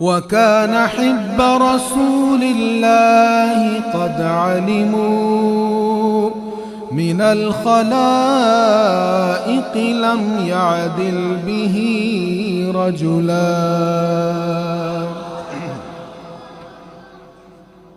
وكان حب رسول الله قد علموا من الخلائق لم يعدل به رجلا۔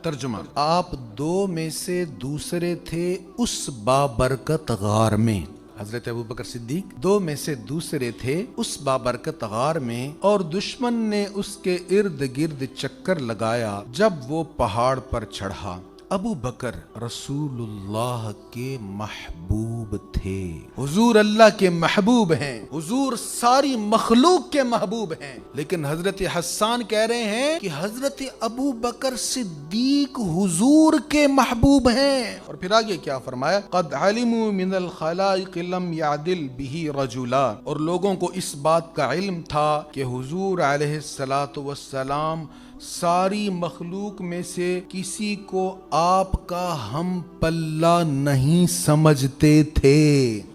ترجمہ، آپ دو میں سے دوسرے تھے اس بابرکت غار میں۔ حضرت ابو بکر صدیق دو میں سے دوسرے تھے اس بابرکت غار میں، اور دشمن نے اس کے ارد گرد چکر لگایا جب وہ پہاڑ پر چڑھا۔ ابو بکر رسول اللہ کے محبوب تھے، حضور اللہ کے محبوب ہیں، حضور ساری مخلوق کے محبوب ہیں۔ لیکن حضرت حسان کہہ رہے ہیں کہ حضرت ابو بکر صدیق حضور کے محبوب ہیں۔ اور پھر آگے کیا فرمایا؟ قد علموا من الخلائق لم يعدل به رجلا، اور لوگوں کو اس بات کا علم تھا کہ حضور علیہ السلام ساری مخلوق میں سے کسی کو آپ کا ہم پلہ نہیں سمجھتے تھے۔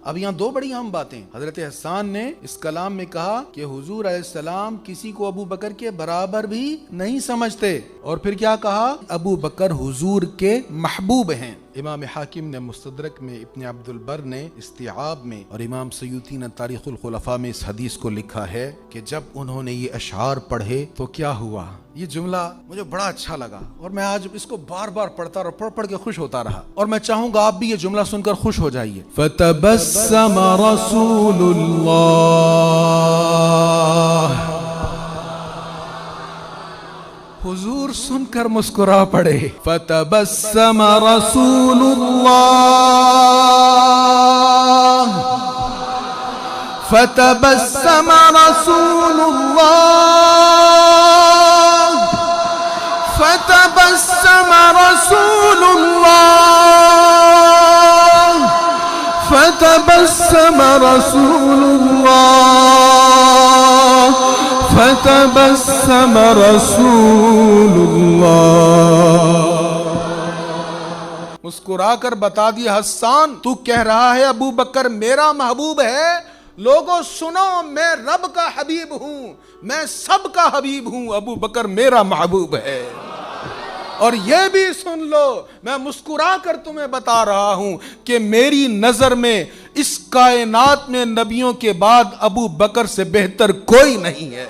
اب یہاں دو بڑی اہم باتیں۔ حضرت حسان نے اس کلام میں کہا کہ حضور علیہ السلام کسی کو ابو بکر کے برابر بھی نہیں سمجھتے، اور پھر کیا کہا؟ ابو بکر حضور کے محبوب ہیں۔ امام حاکم نے مستدرک میں، ابن عبد البر نے استیعاب میں، اور امام سیوطی نے تاریخ الخلفاء میں اس حدیث کو لکھا ہے کہ جب انہوں نے یہ اشعار پڑھے تو کیا ہوا؟ یہ جملہ مجھے بڑا اچھا لگا، اور میں آج اس کو بار بار پڑھتا اور پڑھ کے خوش ہوتا رہا، اور میں چاہوں گا آپ بھی یہ جملہ سن کر خوش ہو جائیے۔ فتبسم رسول اللہ، حضور سن کر مسکرا پڑے۔ فتبسم رسول اللہ، فتبسم رسول اللہ، فتبسم رسول اللہ، فتبسم رسول اللہ، فتبسم رسول اللہ۔ مسکرا کر بتا دیا، حسان تو کہہ رہا ہے ابو بکر میرا محبوب ہے؟ لوگوں سنو، میں رب کا حبیب ہوں، میں سب کا حبیب ہوں، ابو بکر میرا محبوب ہے۔ اور یہ بھی سن لو، میں مسکرا کر تمہیں بتا رہا ہوں کہ میری نظر میں اس کائنات میں نبیوں کے بعد ابو بکر سے بہتر کوئی نہیں ہے۔